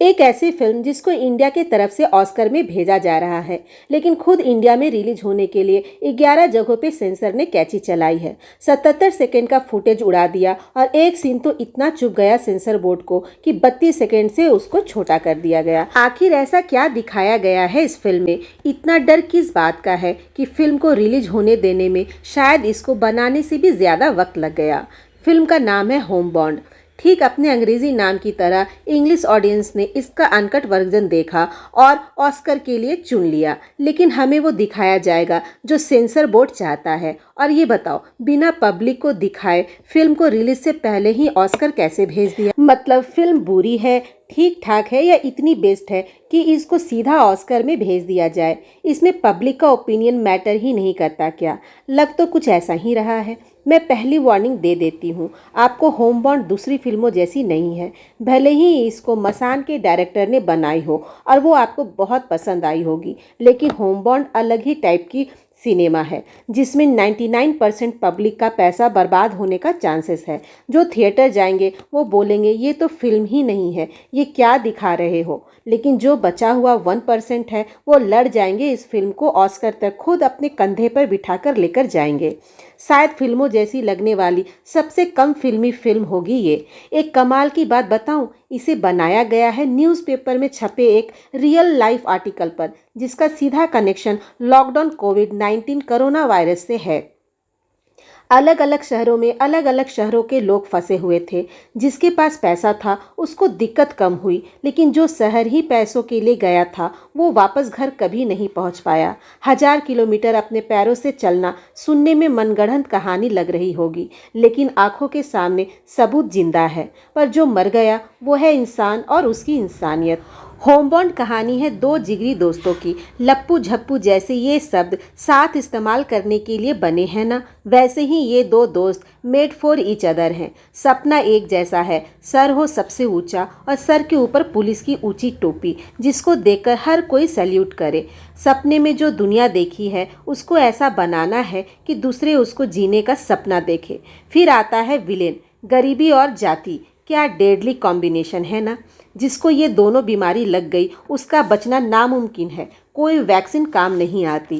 एक ऐसी फिल्म जिसको इंडिया की तरफ से ऑस्कर में भेजा जा रहा है, लेकिन खुद इंडिया में रिलीज होने के लिए 11 जगहों पे सेंसर ने कैची चलाई है। 77 सेकंड का फुटेज उड़ा दिया और एक सीन तो इतना चुभ गया सेंसर बोर्ड को कि 32 सेकंड से उसको छोटा कर दिया गया। आखिर ऐसा क्या दिखाया गया है इस फिल्म में? इतना डर किस बात का है कि फिल्म को रिलीज होने देने में शायद इसको बनाने से भी ज्यादा वक्त लग गया। फिल्म का नाम है होमबॉन्ड। ठीक अपने अंग्रेजी नाम की तरह इंग्लिश ऑडियंस ने इसका अनकट वर्जन देखा और ऑस्कर के लिए चुन लिया, लेकिन हमें वो दिखाया जाएगा जो सेंसर बोर्ड चाहता है। और ये बताओ, बिना पब्लिक को दिखाए फिल्म को रिलीज से पहले ही ऑस्कर कैसे भेज दिया? मतलब फिल्म बुरी है, ठीक ठाक है या इतनी बेस्ट है कि इसको सीधा ऑस्कर में भेज दिया जाए? इसमें पब्लिक का ओपिनियन मैटर ही नहीं करता क्या? लग तो कुछ ऐसा ही रहा है। मैं पहली वार्निंग दे देती हूँ, आपको होमबॉन्ड दूसरी फिल्मों जैसी नहीं है। भले ही इसको मसान के डायरेक्टर ने बनाई हो और वो आपको बहुत पसंद आई होगी, लेकिन होमबॉन्ड अलग ही टाइप की सिनेमा है जिसमें 99% पब्लिक का पैसा बर्बाद होने का चांसेस है। जो थिएटर जाएंगे वो बोलेंगे ये तो फिल्म ही नहीं है, ये क्या दिखा रहे हो। लेकिन जो बचा हुआ 1% है वो लड़ जाएंगे इस फिल्म को ऑस्कर तक, खुद अपने कंधे पर बिठाकर लेकर जाएंगे। शायद फिल्मों जैसी लगने वाली सबसे कम फिल्मी फिल्म होगी ये। एक कमाल की बात बताऊं, इसे बनाया गया है न्यूज़पेपर में छपे एक रियल लाइफ आर्टिकल पर, जिसका सीधा कनेक्शन लॉकडाउन कोविड-19 कोरोना वायरस से है। अलग अलग शहरों में अलग अलग शहरों के लोग फंसे हुए थे। जिसके पास पैसा था उसको दिक्कत कम हुई, लेकिन जो शहर ही पैसों के लिए गया था वो वापस घर कभी नहीं पहुंच पाया। 1000 किलोमीटर अपने पैरों से चलना सुनने में मनगढ़ंत कहानी लग रही होगी, लेकिन आंखों के सामने सबूत जिंदा है। पर जो मर गया वो है इंसान और उसकी इंसानियत। होमबॉन्ड कहानी है दो जिगरी दोस्तों की। लप्पू झप्पू जैसे ये शब्द साथ इस्तेमाल करने के लिए बने हैं ना, वैसे ही ये दो दोस्त मेड फॉर ईच अदर हैं। सपना एक जैसा है, सर हो सबसे ऊंचा और सर के ऊपर पुलिस की ऊंची टोपी जिसको देखकर हर कोई सैल्यूट करे। सपने में जो दुनिया देखी है उसको ऐसा बनाना है कि दूसरे उसको जीने का सपना देखे। फिर आता है विलेन, गरीबी और जाति। क्या डेडली कॉम्बिनेशन है ना। जिसको ये दोनों बीमारी लग गई उसका बचना नामुमकिन है, कोई वैक्सीन काम नहीं आती।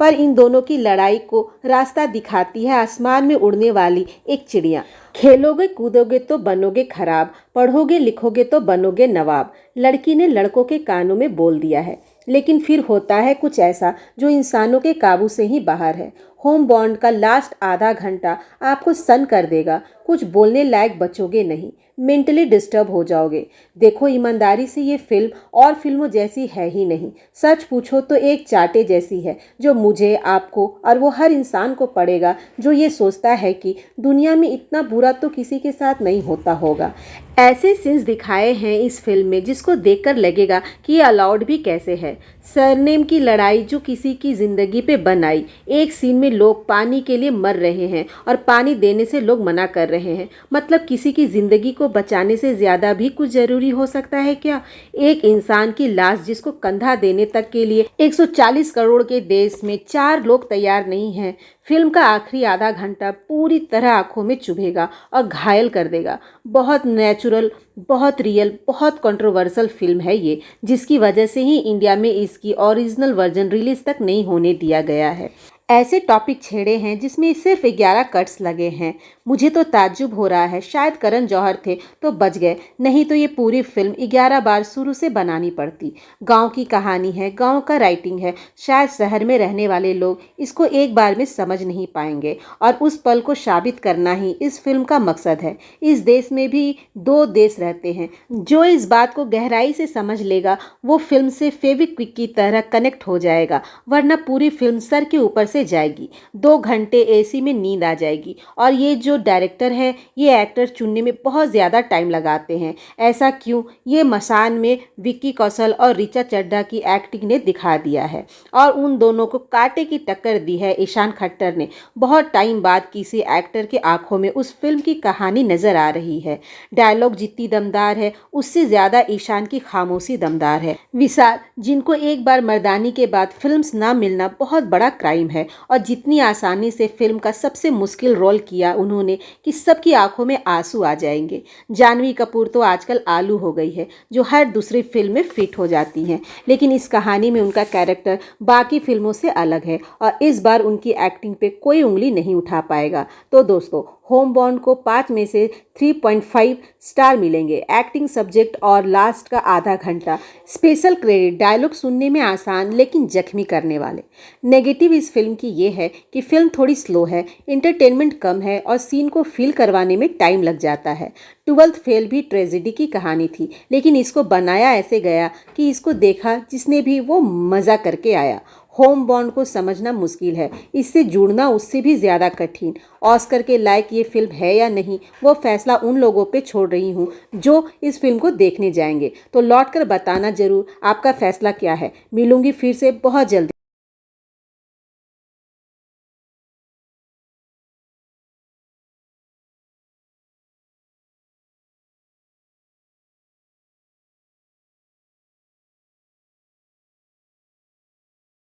पर इन दोनों की लड़ाई को रास्ता दिखाती है आसमान में उड़ने वाली एक चिड़िया। खेलोगे कूदोगे तो बनोगे खराब, पढ़ोगे लिखोगे तो बनोगे नवाब, लड़की ने लड़कों के कानों में बोल दिया है। लेकिन फिर होता है कुछ ऐसा जो इंसानों के काबू से ही बाहर है। होमबॉन्ड का लास्ट आधा घंटा आपको सन कर देगा, कुछ बोलने लायक बचोगे नहीं, मेंटली डिस्टर्ब हो जाओगे। देखो ईमानदारी से ये फिल्म और फिल्मों जैसी है ही नहीं। सच पूछो तो एक चाटे जैसी है, जो मुझे, आपको और वो हर इंसान को पड़ेगा जो ये सोचता है कि दुनिया में इतना बुरा तो किसी के साथ नहीं होता होगा। ऐसे सीन्स दिखाए हैं इस फिल्म में जिसको देखकर लगेगा कि ये अलाउड भी कैसे है। सरनेम की लड़ाई जो किसी की ज़िंदगी पे बन आई। एक सीन में लोग पानी के लिए मर रहे हैं और पानी देने से लोग मना कर रहे हैं। मतलब किसी की ज़िंदगी को बचाने से ज़्यादा भी कुछ ज़रूरी हो सकता है क्या? एक इंसान की लाश जिसको कंधा देने तक के लिए 140 करोड़ के देश में 4 लोग तैयार नहीं हैं। फिल्म का आखिरी आधा घंटा पूरी तरह आंखों में चुभेगा और घायल कर देगा। बहुत नेचुरल, बहुत रियल, बहुत कंट्रोवर्शियल फिल्म है ये, जिसकी वजह से ही इंडिया में इसकी ओरिजिनल वर्जन रिलीज तक नहीं होने दिया गया है। ऐसे टॉपिक छेड़े हैं जिसमें सिर्फ 11 कट्स लगे हैं। मुझे तो ताज्जुब हो रहा है, शायद करण जौहर थे तो बच गए, नहीं तो ये पूरी फिल्म 11 बार शुरू से बनानी पड़ती। गांव की कहानी है, गांव का राइटिंग है। शायद शहर में रहने वाले लोग इसको एक बार में समझ नहीं पाएंगे और उस पल को साबित करना ही इस फिल्म का मकसद है। इस देश में भी 2 देश रहते हैं। जो इस बात को गहराई से समझ लेगा वो फिल्म से फेविक्विक की तरह कनेक्ट हो जाएगा, वरना पूरी फिल्म सर के ऊपर से जाएगी। 2 घंटे एसी में नींद आ जाएगी। और ये जो डायरेक्टर है ये एक्टर चुनने में बहुत ज़्यादा टाइम लगाते हैं। ऐसा क्यों? ये मसान में विक्की कौशल और ऋचा चड्ढा की एक्टिंग ने दिखा दिया है और उन दोनों को कांटे की टक्कर दी है ईशान खट्टर ने। बहुत टाइम बाद किसी एक्टर के आंखों में उस फिल्म की कहानी नजर आ रही है। डायलॉग जितनी दमदार है उससे ज़्यादा ईशान की खामोशी दमदार है। विशाल, जिनको एक बार मर्दानी के बाद फिल्म्स ना मिलना बहुत बड़ा क्राइम है, है और जितनी आसानी से फिल्म का सबसे मुश्किल रोल किया उन्होंने कि सबकी आंखों में आंसू आ जाएंगे। जानवी कपूर तो आजकल आलू हो गई है जो हर दूसरी फिल्म में फिट हो जाती हैं, लेकिन इस कहानी में उनका कैरेक्टर बाकी फिल्मों से अलग है और इस बार उनकी एक्टिंग पे कोई उंगली नहीं उठा पाएगा। तो दोस्तों, होम बॉन्ड को 5 में से 3.5 स्टार मिलेंगे। एक्टिंग, सब्जेक्ट और लास्ट का आधा घंटा स्पेशल क्रेडिट, डायलॉग सुनने में आसान लेकिन जख्मी करने वाले। नेगेटिव इस फिल्म की ये है कि फिल्म थोड़ी स्लो है, इंटरटेनमेंट कम है और सीन को फील करवाने में टाइम लग जाता है। 12th फेल भी ट्रेजेडी की कहानी थी, लेकिन इसको बनाया ऐसे गया कि इसको देखा जिसने भी वो मज़ा करके आया। होम बॉन्ड को समझना मुश्किल है, इससे जुड़ना उससे भी ज़्यादा कठिन। ऑस्कर के लायक ये फिल्म है या नहीं, वो फैसला उन लोगों पे छोड़ रही हूँ जो इस फिल्म को देखने जाएंगे। तो लौट कर बताना ज़रूर आपका फैसला क्या है। मिलूंगी फिर से बहुत जल्दी।